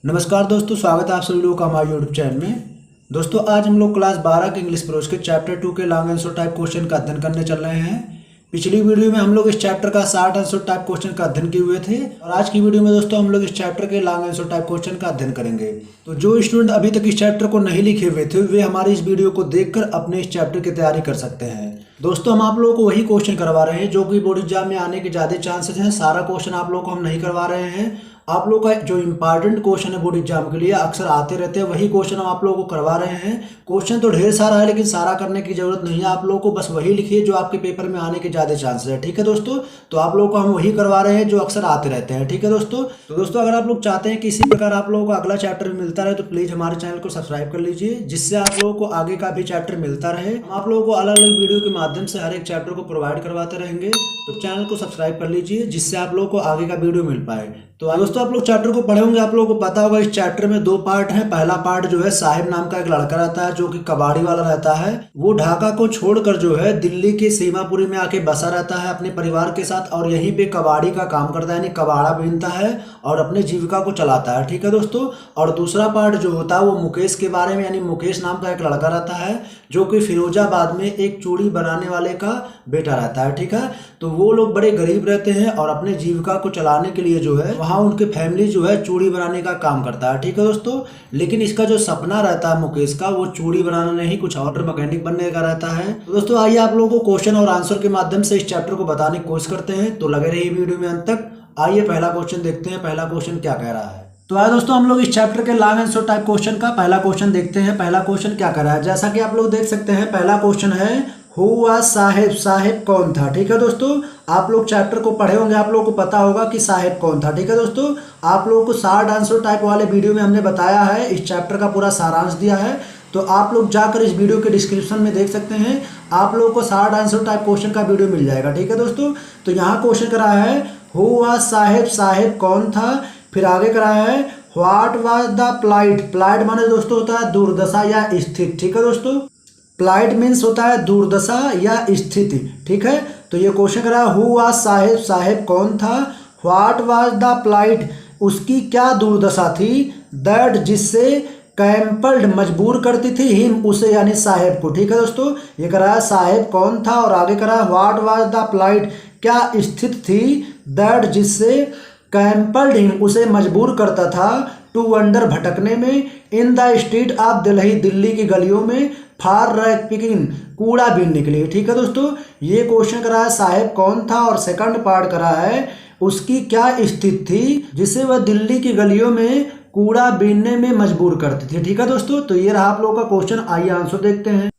नमस्कार दोस्तों, स्वागत है आप सभी लोगों का हमारे यूट्यूब चैनल में। दोस्तों आज हम लोग क्लास 12 के इंग्लिश प्रोज के चैप्टर 2 के लॉन्ग आंसर टाइप क्वेश्चन का अध्ययन करने चल रहे हैं। पिछली वीडियो में हम लोग इस चैप्टर का शॉर्ट आंसर टाइप क्वेश्चन का अध्ययन किए हुए थे और आज की वीडियो में दोस्तों हम लोग इस चैप्टर के लॉन्ग आंसर टाइप क्वेश्चन का अध्ययन करेंगे। तो जो स्टूडेंट अभी तक इस चैप्टर को नहीं लिखे हुए थे वे हमारी इस वीडियो को देखकर अपने इस चैप्टर की तैयारी कर सकते हैं। दोस्तों हम आप लोगों को वही क्वेश्चन करवा रहे हैं जो कि बोर्ड एग्जाम में आने के ज़्यादा चांसेस हैं। सारा क्वेश्चन आप लोगों को हम नहीं करवा रहे हैं। आप लोग का जो इंपॉर्टेंट क्वेश्चन है बोर्ड एग्जाम के लिए अक्सर आते रहते हैं, वही क्वेश्चन हम आप लोगों को करवा रहे हैं। क्वेश्चन तो ढेर सारा है लेकिन सारा करने की जरूरत नहीं है। आप लोगों को बस वही लिखिए जो आपके पेपर में आने के ज़्यादा चांसेस है। ठीक है दोस्तों, तो आप लोगों को हम वही करवा रहे हैं जो अक्सर आते रहते हैं। ठीक है दोस्तों, तो दोस्तों अगर आप लोग चाहते हैं कि इसी प्रकार आप लोगों को अगला चैप्टर मिलता रहे तो प्लीज़ हमारे चैनल को सब्सक्राइब कर लीजिए, जिससे आप लोगों को आगे का भी चैप्टर मिलता रहे। हम आप लोगों को अलग अलग वीडियो के माध्यम से हर एक चैप्टर को प्रोवाइड करवाते रहेंगे। तो चैनल को सब्सक्राइब कर लीजिए जिससे आप लोगों को आगे का वीडियो मिल पाए। तो दोस्तों आप लोग चैप्टर को पढ़े होंगे, आप लोगों को पता होगा इस चैप्टर में दो पार्ट हैं। पहला पार्ट जो है साहिब नाम का एक लड़का रहता है जो कि कबाड़ी वाला रहता है। वो ढाका को छोड़कर जो है दिल्ली के सीमापुरी में आके बसा रहता है अपने परिवार के साथ और यहीं पे कबाड़ी का काम करता है, यानी कबाड़ा बीनता है और अपने जीविका को चलाता है। ठीक है दोस्तों, और दूसरा पार्ट जो होता है वो मुकेश के बारे में, यानी मुकेश नाम का एक लड़का रहता है जो कि फिरोजाबाद में एक चूड़ी बनाने वाले का बेटा रहता है। ठीक है, तो वो लोग बड़े गरीब रहते हैं और अपने जीविका को चलाने के लिए जो है वहाँ उनके फैमिली जो है चूड़ी बनाने का काम करता है। ठीक है दोस्तों, लेकिन इसका जो सपना रहता है मुकेश का वो चूड़ी बनाना नहीं, कुछ ऑटो मैकेनिक बनने का रहता है। तो दोस्तों आइए आप लोगों को क्वेश्चन और आंसर के माध्यम से इस चैप्टर को बताने की कोशिश करते हैं। तो लगे रहिए वीडियो में अंत तक। आइए पहला क्वेश्चन देखते हैं, पहला क्वेश्चन क्या कह रहा है। तो आइए दोस्तों हम लोग इस चैप्टर के लॉन्ग आंसर टाइप क्वेश्चन का पहला क्वेश्चन देखते हैं। पहला क्वेश्चन क्या कह रहा है, जैसा कि आप लोग देख सकते हैं पहला क्वेश्चन है हु वाज साहेब, साहेब कौन था। ठीक है दोस्तों, आप लोग चैप्टर को पढ़े होंगे, आप लोगों को पता होगा कि साहेब कौन था। ठीक है दोस्तों, आप लोगों को शॉर्ट आंसर टाइप वाले वीडियो में हमने बताया है, इस चैप्टर का पूरा सारांश दिया है। तो आप लोग जाकर इस वीडियो के डिस्क्रिप्शन में देख सकते हैं, आप लोगों को शॉर्ट आंसर टाइप क्वेश्चन का वीडियो मिल जाएगा। ठीक है दोस्तों, तो यहाँ क्वेश्चन करा है हु वाज साहेब, साहेब कौन था। फिर आगे करा है what was the plight, plight माने दोस्तों होता है दुर्दशा या स्थिति। ठीक है दोस्तों, प्लाइट मीन्स होता है दुर्दशा या स्थिति। ठीक है, तो ये क्वेश्चन करा हु वाज साहेब, साहेब कौन था। व्हाट वाज द प्लाइट, उसकी क्या दुर्दशा थी। दैट, जिससे कैंपल्ड मजबूर करती थी, हिम उसे यानी साहेब को। ठीक है दोस्तों, ये करा है साहेब कौन था और आगे करा है व्हाट वाज द प्लाइट, क्या स्थिति थी। दैट, जिससे कैंपल्ड हिम उसे मजबूर करता था टू वंडर भटकने में in the street of Delhi, Delhi की गलियों में फॉर रैक पिकिंग, कूड़ा बीनने के लिए। ठीक है दोस्तों, ये क्वेश्चन करा है साहेब कौन था और सेकंड पार्ट करा है उसकी क्या स्थिति थी जिसे वह दिल्ली की गलियों में कूड़ा बीनने में मजबूर करती थी। ठीक है दोस्तों, तो ये रहा आप लोगों का क्वेश्चन। आइए आंसर देखते हैं।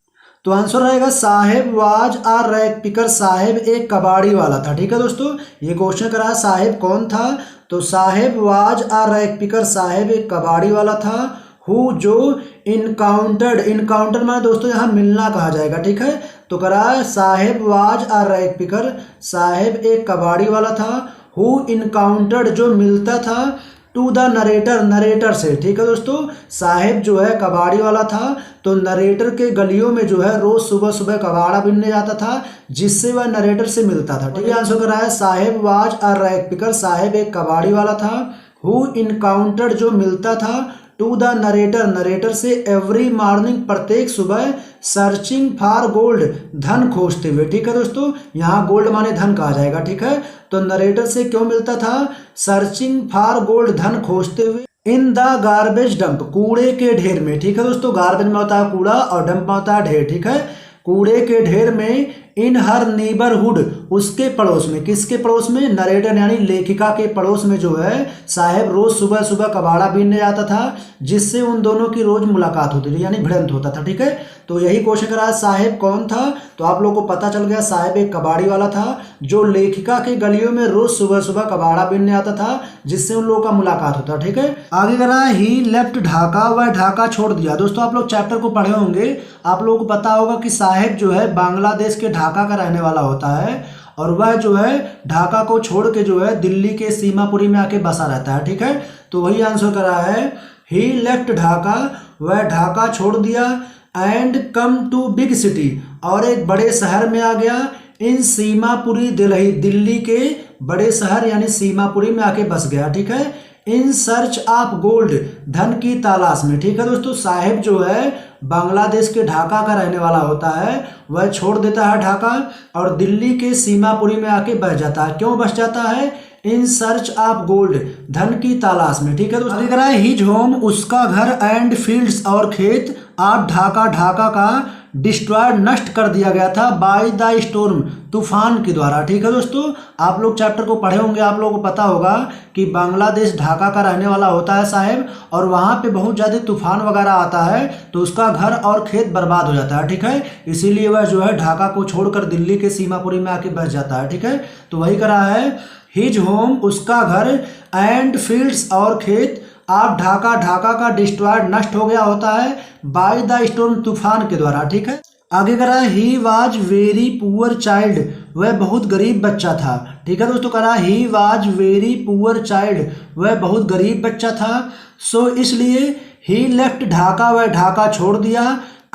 तो आंसर रहेगा साहेब वाज आ रैक पिकर, साहेब एक कबाड़ी वाला था। ठीक है दोस्तों, ये क्वेश्चन करा साहेब कौन था, तो साहेब वाज आ रैक पिकर, साहेब एक कबाड़ी वाला था। हु, जो इनकाउंटर्ड, इनकाउंटर में दोस्तों यहाँ मिलना कहा जाएगा। ठीक है, तो करा साहेब वाज आ रैक पिकर, साहेब एक कबाड़ी वाला था। हु इनकाउंटर्ड, जो मिलता था टू द नरेटर, नरेटर से। ठीक है दोस्तों, साहेब जो है कबाड़ी वाला था तो नरेटर के गलियों में जो है रोज सुबह सुबह कबाड़ा बीनने जाता था जिससे वह नरेटर से मिलता था। ठीक है, आंसर करा है साहेब वाज आ रैक पिकर, साहेब एक कबाड़ी वाला था। हु इनकाउंटर्ड, जो मिलता था टू द नरेटर, नरेटर से एवरी मॉर्निंग, प्रत्येक सुबह सर्चिंग फॉर गोल्ड, धन खोजते हुए। ठीक है दोस्तों, यहाँ गोल्ड माने धन कहा जाएगा। ठीक है, तो नरेटर से क्यों मिलता था, सर्चिंग फॉर गोल्ड, धन खोजते हुए। इन द गार्बेज डंप, कूड़े के ढेर में। ठीक है दोस्तों, गार्बेज में होता है कूड़ा और डंप में होता है ढेर। ठीक है, कूड़े के ढेर में इन हर नेबरहुड, उसके पड़ोस में, किसके पड़ोस में, नरेटर यानी लेखिका के पड़ोस में जो है साहेब रोज सुबह सुबह कबाड़ा बीनने जाता था जिससे उन दोनों की रोज मुलाकात होती थी यानी भिड़ंत होता था। ठीक है, तो यही क्वेश्चन करा साहेब कौन था, तो आप लोगों को पता चल गया साहेब एक कबाड़ी वाला था जो लेखिका के गलियों में रोज सुबह सुबह कबाड़ा बीनने आता था जिससे उन लोगों का मुलाकात होता। ठीक है, आगे करा ही लेफ्ट ढाका, वह ढाका छोड़ दिया। दोस्तों आप लोग चैप्टर को पढ़े होंगे, आप लोगों को पता होगा कि साहेब जो है बांग्लादेश के ढाका का रहने वाला होता है और वह जो है ढाका को छोड़ के जो है दिल्ली के सीमापुरी में आके बसा रहता है। ठीक है, तो वही आंसर करा है ही लेफ्ट ढाका, वह ढाका छोड़ दिया and come to big city, और एक बड़े शहर में आ गया। इन सीमापुरी दिल्ली, दिल्ली के बड़े शहर यानी सीमापुरी में आके बस गया। ठीक है, इन सर्च ऑफ गोल्ड, धन की तलाश में। ठीक है दोस्तों, साहिब जो है बांग्लादेश के ढाका का रहने वाला होता है, वह छोड़ देता है ढाका और दिल्ली के सीमापुरी में आके बस जाता है। क्यों बस जाता है? इन सर्च ऑफ गोल्ड, धन की तलाश में। ठीक है दोस्तों, दिख रहा है हिज होम, उसका घर, एंड फील्ड्स और खेत, आप ढाका, ढाका का डिस्ट्रॉयड, नष्ट कर दिया गया था, बाय द स्टॉर्म, तूफान के द्वारा। ठीक है दोस्तों, आप लोग चैप्टर को पढ़े होंगे, आप लोगों को पता होगा कि बांग्लादेश ढाका का रहने वाला होता है साहिब, और वहाँ पे बहुत ज़्यादा तूफान वगैरह आता है तो उसका घर और खेत बर्बाद हो जाता है। ठीक है, इसीलिए वह जो है ढाका को छोड़कर दिल्ली के सीमापुरी में आके बस जाता है। ठीक है, तो वही करा है हिज होम, उसका घर, एंड फील्ड्स और खेत, आप ढाका, ढाका का डिस्ट्रॉयड, नष्ट हो गया होता है, बाय द स्टॉर्म, तूफान के द्वारा। ठीक है, आगे करा he was very poor child, वह बहुत गरीब बच्चा था। ठीक है दोस्तों, करा he was very poor child, वह बहुत गरीब बच्चा था। सो इसलिए ही लेफ्ट ढाका, वह ढाका छोड़ दिया,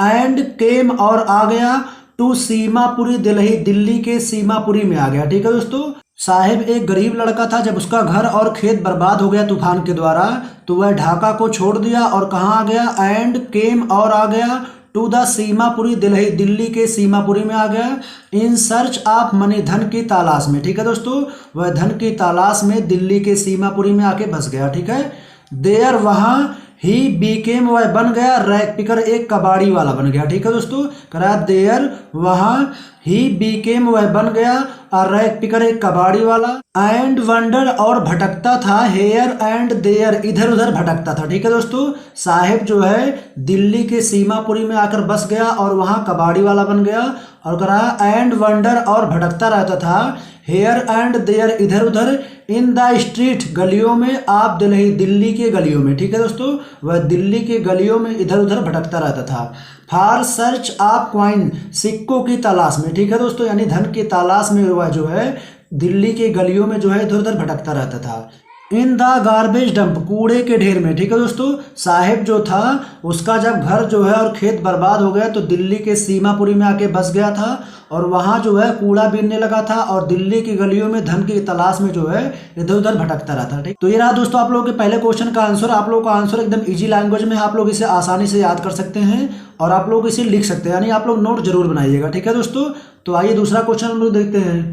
एंड केम और आ गया, टू सीमापुरी दिल्ली, दिल्ली के सीमापुरी में आ गया। ठीक है दोस्तों, साहिब एक गरीब लड़का था, जब उसका घर और खेत बर्बाद हो गया तूफान के द्वारा तो वह ढाका को छोड़ दिया और कहाँ आ गया? एंड केम और आ गया, टू द सीमापुरी दिल्ली, दिल्ली के सीमापुरी में आ गया, इन सर्च ऑफ मनी, धन की तलाश में। ठीक है दोस्तों, वह धन की तलाश में दिल्ली के सीमापुरी में आके बस गया। ठीक है, देयर, वहाँ, ही बीकेम, वह बन गया, रैक पिकर, एक कबाड़ी वाला बन गया। ठीक है दोस्तों, करा देयर, वहाँ, ही बीकेम, वह बन गया, और रैक पिकर, एक कबाड़ी वाला, एंड वंडर, और भटकता था, हेयर एंड देयर, इधर उधर भटकता था। ठीक है दोस्तों, साहिब जो है दिल्ली के सीमापुरी में आकर बस गया और वहाँ कबाड़ी वाला बन गया, और करा एंड वंडर, और भटकता रहता था, हेयर एंड देयर, इधर उधर, इन द स्ट्रीट, गलियों में, आप दिल्ली, दिल्ली के गलियों में। ठीक है दोस्तों, वह दिल्ली के गलियों में इधर उधर भटकता रहता था। फॉर सर्च ऑफ कॉइन, सिक्कों की तलाश में। ठीक है दोस्तों, यानी धन की तलाश में वह जो है दिल्ली के गलियों में जो है इधर उधर भटकता रहता था। इन द गार्बेज डंप, कूड़े के ढेर में। ठीक है दोस्तों, साहिब जो था उसका जब घर जो है और खेत बर्बाद हो गया तो दिल्ली के सीमापुरी में आके बस गया था और वहाँ जो है कूड़ा बीनने लगा था और दिल्ली की गलियों में धन की तलाश में जो है इधर उधर भटकता रहता है। ठीक, तो ये रहा दोस्तों आप लोगों के पहले क्वेश्चन का आंसर। आप लोगों का आंसर एकदम ईजी लैंग्वेज में, आप लोग इसे आसानी से याद कर सकते हैं और आप लोग इसे लिख सकते हैं, यानी आप लोग नोट जरूर बनाइएगा। ठीक है दोस्तों, तो आइए दूसरा क्वेश्चन हम लोग देखते हैं।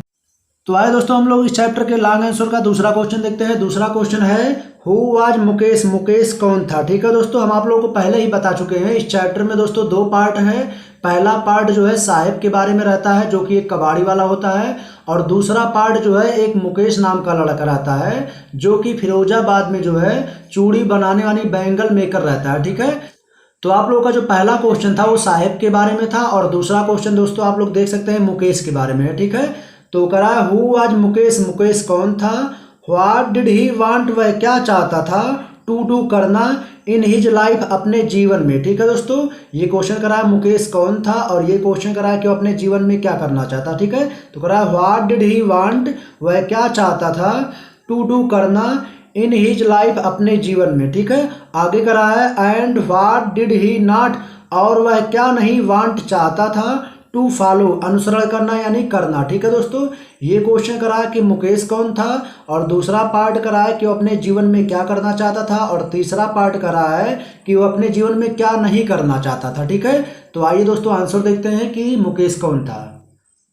तो आइए दोस्तों हम लोग इस चैप्टर के लॉन्ग आंसर का दूसरा क्वेश्चन देखते हैं। दूसरा क्वेश्चन है हु वाज मुकेश, मुकेश कौन था। ठीक है दोस्तों, हम आप लोगों को पहले ही बता चुके हैं। इस चैप्टर में दोस्तों दो पार्ट है। पहला पार्ट जो है साहिब के बारे में रहता है जो कि एक कबाड़ी वाला होता है, और दूसरा पार्ट जो है एक मुकेश नाम का लड़का रहता है जो कि फिरोजाबाद में जो है चूड़ी बनाने वाली बैंगल मेकर रहता है। ठीक है, तो आप लोगों का जो पहला क्वेश्चन था वो साहिब के बारे में था और दूसरा क्वेश्चन दोस्तों आप लोग देख सकते हैं मुकेश के बारे में है। ठीक है, तो करा हु वाज मुकेश, मुकेश कौन था। व्हाट डिड ही वांट, वह क्या चाहता था। टू डू, करना। इन हिज लाइफ, अपने जीवन में। ठीक है दोस्तों, ये क्वेश्चन करा मुकेश कौन था और ये क्वेश्चन करा कि वो अपने जीवन में क्या करना चाहता। ठीक है, तो करा व्हाट डिड ही वांट, वह क्या चाहता था। टू डू, करना। इन हिज लाइफ, अपने जीवन में। ठीक है, आगे करा है and what did he not, और वह क्या नहीं वांट चाहता था। टू फॉलो, अनुसरण करना यानी करना। ठीक है दोस्तों, ये क्वेश्चन करा है कि मुकेश कौन था और दूसरा पार्ट करा है कि वो अपने जीवन में क्या करना चाहता था और तीसरा पार्ट करा है कि वो अपने जीवन में क्या नहीं करना चाहता था। ठीक है, तो आइए दोस्तों आंसर देखते हैं कि मुकेश कौन था।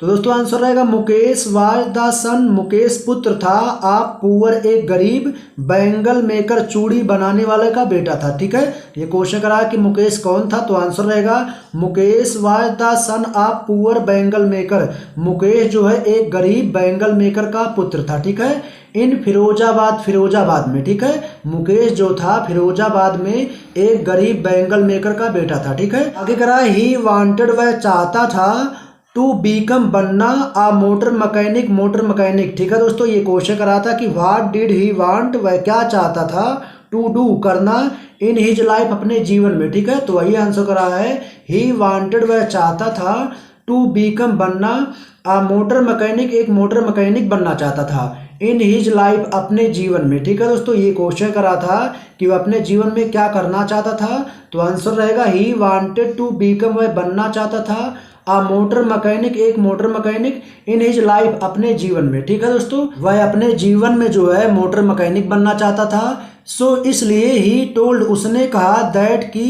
तो दोस्तों आंसर रहेगा मुकेश वाज द सन, मुकेश पुत्र था। आप पुअर, एक गरीब, बैंगल मेकर, चूड़ी बनाने वाले का बेटा था। ठीक है, ये क्वेश्चन करा कि मुकेश कौन था, तो आंसर रहेगा Mukesh was the son of poor bangle maker. Mukesh जो है एक गरीब बैंगल मेकर का पुत्र था। ठीक है, इन फिरोजाबाद, फिरोजाबाद में। ठीक है, मुकेश जो था फिरोजाबाद में एक गरीब बैंगल मेकर का बेटा था। ठीक है, आगे करा ही वांटेड, वह चाहता था। टू बीकम, बनना। आ मोटर मैकेनिक, मोटर मैकेनिक। ठीक है दोस्तों, ये क्वेश्चन करा था कि व्हाट डिड ही वांट, वह क्या चाहता था। टू डू, करना। इन हिज लाइफ, अपने जीवन में। ठीक है, तो वही आंसर करा है ही वांटेड, वह चाहता था। टू बीकम, बनना। आ मोटर मैकेनिक, एक मोटर मैकेनिक बनना चाहता था। इन हिज लाइफ, अपने जीवन में। ठीक है दोस्तों, ये क्वेश्चन करा था कि वह अपने जीवन में क्या करना चाहता था, तो आंसर रहेगा ही वांटेड टू बीकम, वह बनना चाहता था। आ मोटर मैकेनिक, एक motor mechanic. In his life, अपने जीवन में। ठीक है दोस्तों, वह अपने जीवन में जो है मोटर मैकेनिक बनना चाहता था। सो इसलिए ही टोल्ड उसने कहा दैट कि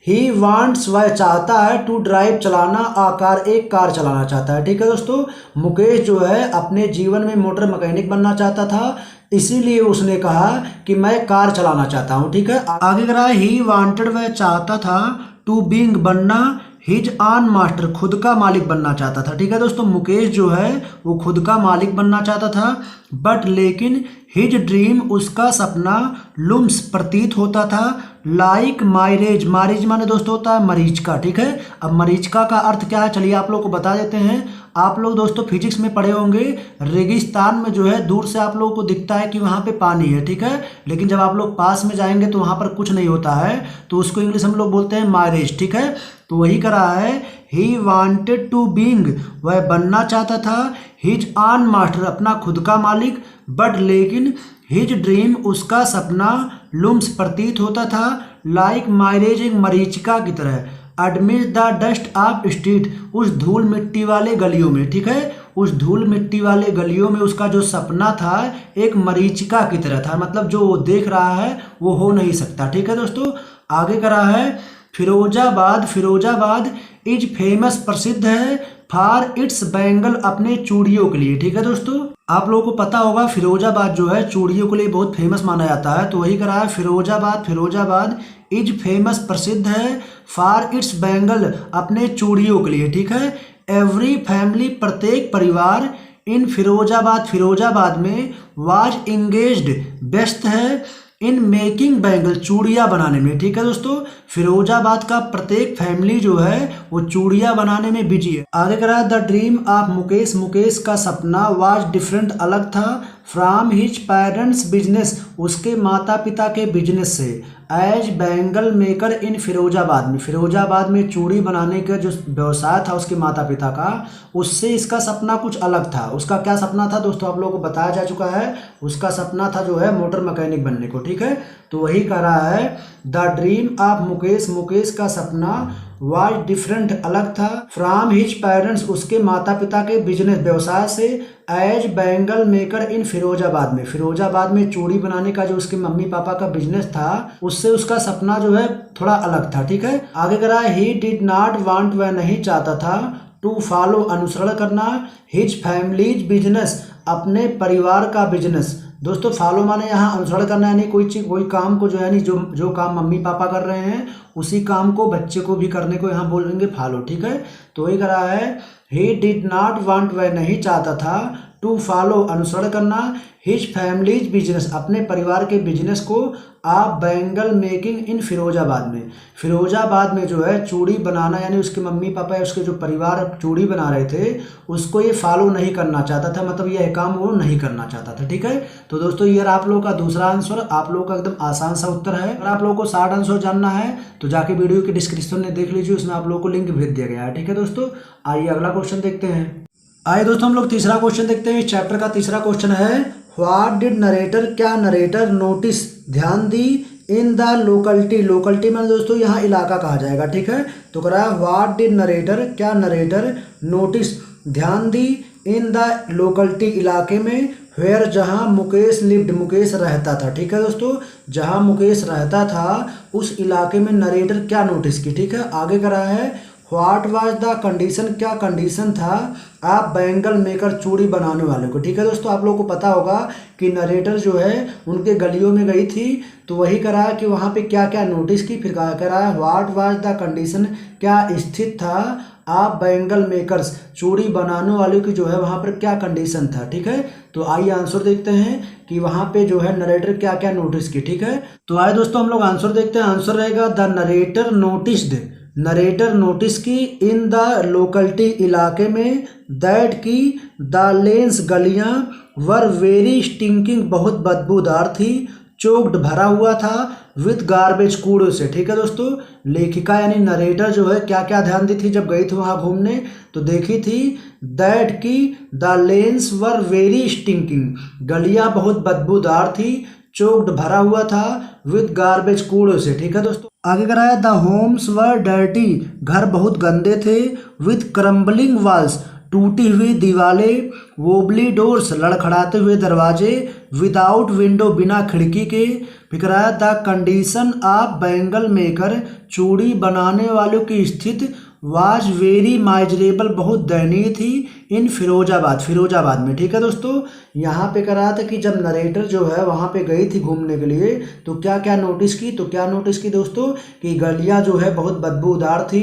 ही वांट्स वह चाहता है टू ड्राइव चलाना आकार एक कार चलाना चाहता है। ठीक है दोस्तों, मुकेश जो है अपने जीवन में मोटर मैकेनिक बनना चाहता था, इसीलिए उसने कहा कि मैं कार चलाना चाहता हूँ। ठीक है, आगे कह रहा है ही वांटेड वह चाहता था टू बीइंग बनना हिज ऑन मास्टर खुद का मालिक बनना चाहता था। ठीक है दोस्तों, मुकेश जो है वो खुद का मालिक बनना चाहता था, बट लेकिन हिज ड्रीम उसका सपना लुम्स प्रतीत होता था लाइक माइरेज, मारिज माने दोस्तों होता है मरीचिका। ठीक है, अब मरीचिका का अर्थ क्या है चलिए आप लोग को बता देते हैं। आप लोग दोस्तों फिजिक्स में पढ़े होंगे, रेगिस्तान में जो है दूर से आप लोगों को दिखता है कि वहाँ पे पानी है। ठीक है, लेकिन जब आप लोग पास में जाएंगे तो वहाँ पर कुछ नहीं होता है, तो उसको इंग्लिश हम लोग बोलते हैं माइरेज। ठीक है, तो वही करा है ही वांटेड टू बीइंग, वह बनना चाहता था हिज ऑन मास्टर अपना खुद का मालिक, बट लेकिन हिज ड्रीम उसका सपना लुम्स प्रतीत होता था लाइक माइरेज एक मरीचिका की तरह admit the dust of street उस धूल मिट्टी वाले गलियों में। ठीक है, उस धूल मिट्टी वाले गलियों में उसका जो सपना था एक मरीचिका की तरह था, मतलब जो वो देख रहा है वो हो नहीं सकता। ठीक है दोस्तों, आगे करा है फिरोजाबाद, फिरोजाबाद इज फेमस प्रसिद्ध है फॉर इट्स बैंगल अपने चूड़ियों के लिए। ठीक है दोस्तों, आप लोगों को पता होगा फिरोजाबाद जो है चूड़ियों के लिए बहुत फेमस माना जाता है, तो वही करा है फिरोजाबाद, फिरोजाबाद इज फेमस प्रसिद्ध है फॉर इट्स बैंगल अपने चूड़ियों के लिए। ठीक है, एवरी फैमिली प्रत्येक परिवार इन फिरोजाबाद, फिरोजाबाद में वाज इंगेज्ड व्यस्त है इन मेकिंग बैंगल चूड़ियाँ बनाने में। ठीक है दोस्तों, फिरोजाबाद का प्रत्येक फैमिली जो है वो चूड़ियाँ बनाने में बिजी है। आगे कह रहा है the dream of Mukesh, Mukesh का सपना वाज डिफरेंट अलग था फ्रॉम हिज पेरेंट्स बिजनेस उसके माता पिता के बिजनेस से एज बैंगल मेकर इन फिरोजाबाद में, फिरोजाबाद में चूड़ी बनाने का जो व्यवसाय था उसके माता पिता का, उससे इसका सपना कुछ अलग था। उसका क्या सपना था दोस्तों आप लोगों को बताया जा चुका है, उसका सपना था जो है मोटर मैकेनिक बनने को। ठीक है, तो वही कह रहा है the dream of Mukesh, Mukesh का सपना वाज डिफरेंट अलग था फ्रॉम हिज पेरेंट्स उसके माता पिता के बिजनेस व्यवसाय से एज बैंगल मेकर इन फिरोजाबाद में, फिरोजाबाद में चूड़ी बनाने का जो उसके मम्मी पापा का बिजनेस था उससे उसका सपना जो है थोड़ा अलग था। ठीक है, आगे कह रहा है ही डिड नॉट वांट, वह नहीं चाहता था टू फॉलो अनुसरण करना हिज फैमिलीज बिजनेस अपने परिवार का बिजनेस। दोस्तों फॉलो माने यहाँ अनुसरण करना, यानी कोई चीज कोई काम को जो है जो काम मम्मी पापा कर रहे हैं उसी काम को बच्चे को भी करने को यहाँ बोलेंगे फॉलो। ठीक है, तो वही करा है ही डिड नॉट वांट, वह नहीं चाहता था टू फॉलो अनुसरण करना हिज फैमिलीज बिजनेस अपने परिवार के बिजनेस को आप बैंगल मेकिंग इन फिरोजाबाद में, फिरोजाबाद में जो है चूड़ी बनाना, यानी उसके मम्मी पापा या उसके जो परिवार चूड़ी बना रहे थे उसको ये फॉलो नहीं करना चाहता था, मतलब यह काम वो नहीं करना चाहता था। ठीक है, तो दोस्तों ये आप लोगों का दूसरा आंसर, आप लोगों का एकदम आसान सा उत्तर है। अगर आप लोगों को 60 आंसर जानना है तो जाके वीडियो के डिस्क्रिप्शन में देख लीजिए, उसमें आप लोगों को लिंक भेज दिया गया है। ठीक है दोस्तों, आइए अगला क्वेश्चन देखते हैं। आइए दोस्तों हम लोग तीसरा क्वेश्चन देखते हैं। इस चैप्टर का तीसरा क्वेश्चन है व्हाट डिड नरेटर, क्या नरेटर नोटिस ध्यान दी इन द लोकलिटी, लोकलिटी में दोस्तों यहाँ इलाका कहा जाएगा। ठीक है, तो कह रहा है व्हाट डिड नरेटर, क्या नरेटर नोटिस ध्यान दी इन द लोकलिटी इलाके में वेयर जहाँ मुकेश लिव्ड, मुकेश रहता था। ठीक है दोस्तों, जहाँ मुकेश रहता था उस इलाके में नरेटर क्या नोटिस की। ठीक है, आगे कह रहा है व्हाट वाज द कंडीशन, क्या कंडीशन था आप बैंगल मेकर चूड़ी बनाने वाले को। ठीक है दोस्तों, आप लोगों को पता होगा कि नरेटर जो है उनके गलियों में गई थी, तो वही करा है कि वहाँ पे क्या क्या नोटिस की, फिर कहा करा है व्हाट वाज द कंडीशन, क्या स्थित था आप बैंगल मेकर्स चूड़ी बनाने वालों की जो है वहाँ पर क्या कंडीशन था। ठीक है, तो आइए आंसर देखते हैं कि वहाँ पे जो है नरेटर क्या क्या नोटिस की। ठीक है, तो आइए दोस्तों हम लोग आंसर देखते हैं। आंसर रहेगा the narrator noticed, narrator notice की इन द लोकलिटी इलाके में दैट की द लेन्स गलियां वर वेरी स्टिंकिंग बहुत बदबूदार थी, चोक्ड भरा हुआ था विथ गार्बेज कूड़ों से। ठीक है दोस्तों, लेखिका यानी नरेटर जो है क्या क्या ध्यान दी थी जब गई थी वहाँ घूमने, तो देखी थी दैट की the lens were very stinking, गलियां बहुत बदबूदार थी, चोक्ड भरा हुआ था विद गार्बेज कूड़ों से। ठीक है दोस्तों, आगे कह रहा है द होम्स वर डर्टी, घर बहुत गंदे थे, विद क्रम्बलिंग वॉल्स, टूटी हुई दीवारें, वोबली डोर्स लड़खड़ाते हुए दरवाजे, विदाउट विंडो बिना खिड़की के। फिर कह रहा है the condition of bangle maker, चूड़ी बनाने वालों की स्थिति, वाज वेरी माइजरेबल बहुत दयनीय थी, इन फिरोजाबाद, फिरोजाबाद में। ठीक है दोस्तों, यहाँ पे कह रहा था कि जब नरेटर जो है वहाँ पे गई थी घूमने के लिए तो क्या क्या नोटिस की, तो क्या नोटिस की दोस्तों कि गलियाँ जो है बहुत बदबूदार थी,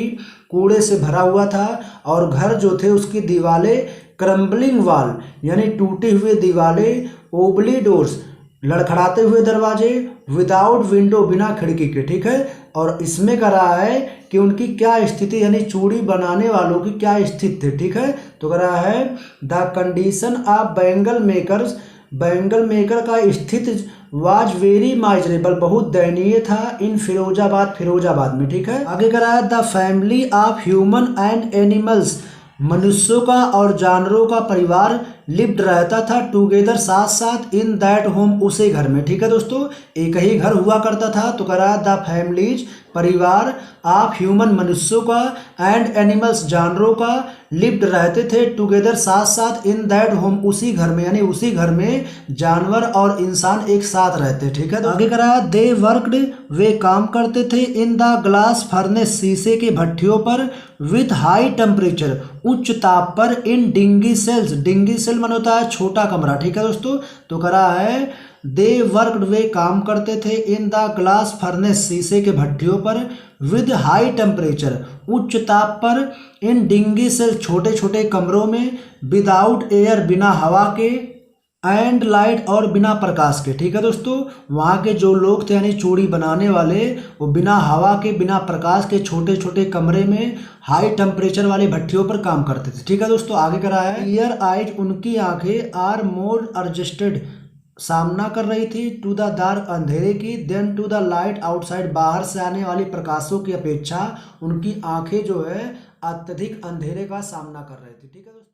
कूड़े से भरा हुआ था, और घर जो थे उसकी दीवारें क्रम्बलिंग वॉल यानी टूटे हुए दीवारें, ओबली डोर्स लड़खड़ाते हुए दरवाजे, विदाउट विंडो बिना खिड़की के। ठीक है, और इसमें कह रहा है कि उनकी क्या स्थिति यानी चूड़ी बनाने वालों की क्या स्थिति थी। ठीक है, तो कह रहा है the condition of bangle makers, bangle maker का स्थिति वाज वेरी माइजरेबल बहुत दयनीय था, इन फिरोजाबाद, फिरोजाबाद में। ठीक है, आगे कह रहा है the family of human and animals, मनुष्यों का और जानवरों का परिवार लिव्ड रहता था टुगेदर साथ साथ इन दैट होम उसे घर में। ठीक है दोस्तों, एक ही घर हुआ करता था। तो कह रहा है द फैमिलीज परिवार, ऑफ ह्यूमन मनुष्यों का, एंड एनिमल्स जानवरों का, लिव्ड रहते थे टुगेदर साथ साथ इन दैट होम उसी घर में, यानी उसी घर में जानवर और इंसान एक साथ रहते। ठीक है, तो आगे कह रहा है दे वर्कड वे काम करते थे इन द ग्लास फर्नेस शीशे के भट्टियों पर, विथ हाई टेम्परेचर उच्च ताप पर, इन डिंगी सेल्स, डिंगी सेल मन होता है छोटा कमरा। ठीक है दोस्तों, तो कह रहा है दे वर्कड वे काम करते थे इन द ग्लास फर्नेस शीशे के भट्टियों पर, विद हाई टेम्परेचर उच्च ताप पर, इन डिंगी सेल छोटे छोटे कमरों में, विदाउट एयर बिना हवा के, एंड लाइट और बिना प्रकाश के। ठीक है दोस्तों, वहाँ के जो लोग थे यानी चूड़ी बनाने वाले वो बिना हवा के बिना प्रकाश के छोटे छोटे कमरे में हाई टेम्परेचर वाले भट्टियों पर काम करते थे। ठीक है दोस्तों, आगे कह रहा है क्लियर आइज उनकी आंखें, आर मोर एडजस्टेड सामना कर रही थी, टू द डार्क अंधेरे की, then to the light outside बाहर से आने वाली प्रकाशों की अपेक्षा उनकी आंखें जो है अत्यधिक अंधेरे का सामना कर रही थी। ठीक है दोस्तों।